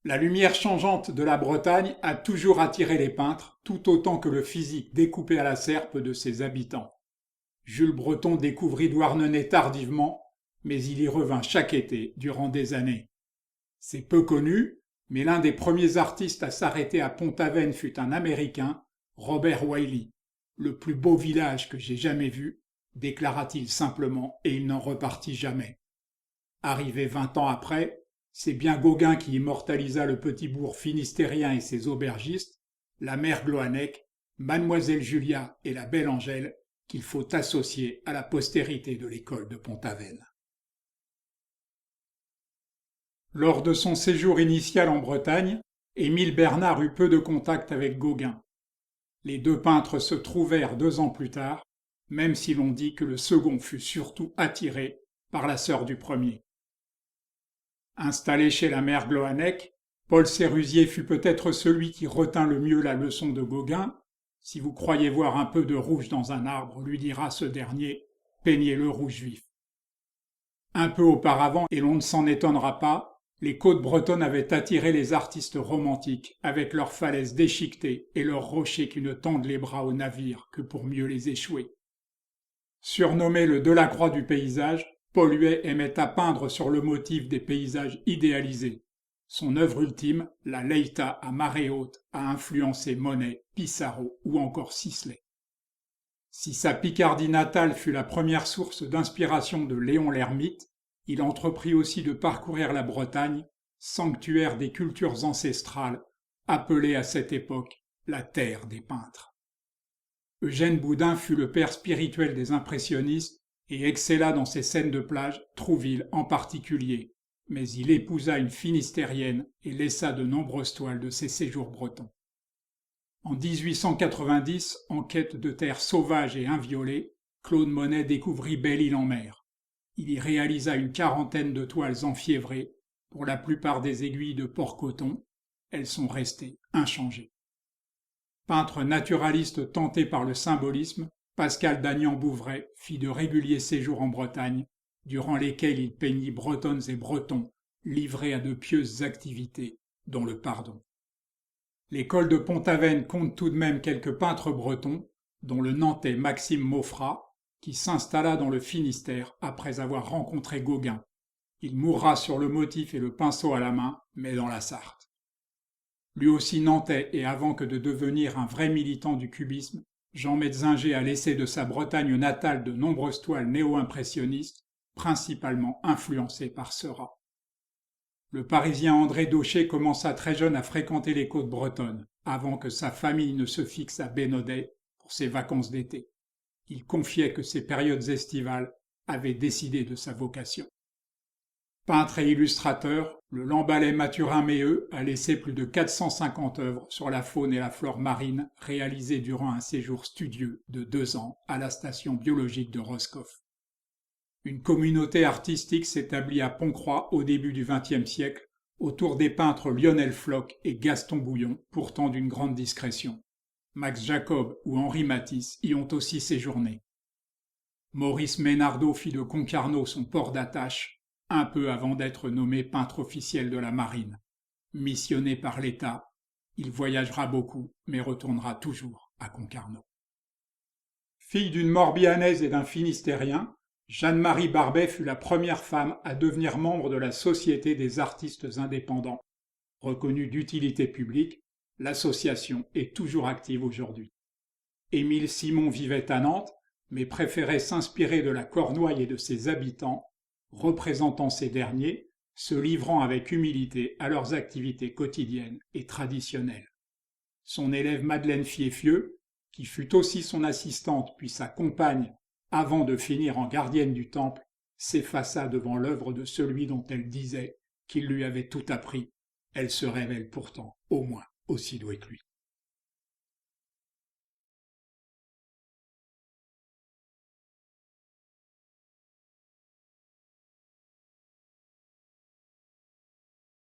La lumière changeante de la Bretagne a toujours attiré les peintres, tout autant que le physique découpé à la serpe de ses habitants. Jules Breton découvrit Douarnenez tardivement, mais il y revint chaque été durant des années. C'est peu connu, mais l'un des premiers artistes à s'arrêter à Pont-Aven fut un Américain, Robert Wiley. Le plus beau village que j'ai jamais vu, déclara-t-il simplement, et il n'en repartit jamais. Arrivé 20 ans après, c'est bien Gauguin qui immortalisa le petit bourg finistérien et ses aubergistes, la mère Gloanec, Mademoiselle Julia et la belle Angèle, qu'il faut associer à la postérité de l'école de Pont-Aven. Lors de son séjour initial en Bretagne, Émile Bernard eut peu de contact avec Gauguin. Les deux peintres se trouvèrent 2 ans plus tard, même si l'on dit que le second fut surtout attiré par la sœur du premier. Installé chez la mère Gloanec, Paul Sérusier fut peut-être celui qui retint le mieux la leçon de Gauguin. Si vous croyez voir un peu de rouge dans un arbre, lui dira ce dernier, peignez-le rouge vif. Un peu auparavant, et l'on ne s'en étonnera pas, les côtes bretonnes avaient attiré les artistes romantiques avec leurs falaises déchiquetées et leurs rochers qui ne tendent les bras aux navires que pour mieux les échouer. Surnommé le Delacroix du paysage, Paul Huet aimait à peindre sur le motif des paysages idéalisés. Son œuvre ultime, la Leïta à marée haute, a influencé Monet, Pissarro ou encore Sisley. Si sa Picardie natale fut la première source d'inspiration de Léon l'Ermite, il entreprit aussi de parcourir la Bretagne, sanctuaire des cultures ancestrales, appelée à cette époque la terre des peintres. Eugène Boudin fut le père spirituel des impressionnistes et excella dans ses scènes de plage, Trouville en particulier, mais il épousa une finistérienne et laissa de nombreuses toiles de ses séjours bretons. En 1890, en quête de terres sauvages et inviolées, Claude Monet découvrit Belle-Île-en-Mer. Il y réalisa une 40aine de toiles enfiévrées, pour la plupart des aiguilles de porc-coton. Elles sont restées inchangées. Peintre naturaliste tenté par le symbolisme, Pascal Dagnan-Bouvray fit de réguliers séjours en Bretagne, durant lesquels il peignit bretonnes et bretons livrés à de pieuses activités, dont le pardon. L'école de Pont-Aven compte tout de même quelques peintres bretons, dont le Nantais Maxime Maufra, qui s'installa dans le Finistère après avoir rencontré Gauguin. Il mourra sur le motif et le pinceau à la main, mais dans la Sarthe. Lui aussi nantais et avant que de devenir un vrai militant du cubisme, Jean Metzinger a laissé de sa Bretagne natale de nombreuses toiles néo-impressionnistes, principalement influencées par Seurat. Le Parisien André Daucher commença très jeune à fréquenter les côtes bretonnes, avant que sa famille ne se fixe à Bénodet pour ses vacances d'été. Il confiait que ces périodes estivales avaient décidé de sa vocation. Peintre et illustrateur, le Lambalais Mathurin Méheux a laissé plus de 450 œuvres sur la faune et la flore marine réalisées durant un séjour studieux de 2 ans à la station biologique de Roscoff. Une communauté artistique s'établit à Pont-Croix au début du XXe siècle, autour des peintres Lionel Floch et Gaston Bouillon, pourtant d'une grande discrétion. Max Jacob ou Henri Matisse y ont aussi séjourné. Maurice Ménardeau fit de Concarneau son port d'attache, un peu avant d'être nommé peintre officiel de la marine. Missionné par l'État, il voyagera beaucoup, mais retournera toujours à Concarneau. Fille d'une Morbihannaise et d'un Finistérien, Jeanne-Marie Barbet fut la première femme à devenir membre de la Société des artistes indépendants. Reconnue d'utilité publique, l'association est toujours active aujourd'hui. Émile Simon vivait à Nantes, mais préférait s'inspirer de la Cornouaille et de ses habitants, représentant ces derniers, se livrant avec humilité à leurs activités quotidiennes et traditionnelles. Son élève Madeleine Fieffieux, qui fut aussi son assistante puis sa compagne avant de finir en gardienne du temple, s'effaça devant l'œuvre de celui dont elle disait qu'il lui avait tout appris. Elle se révèle pourtant au moins aussi douée que lui.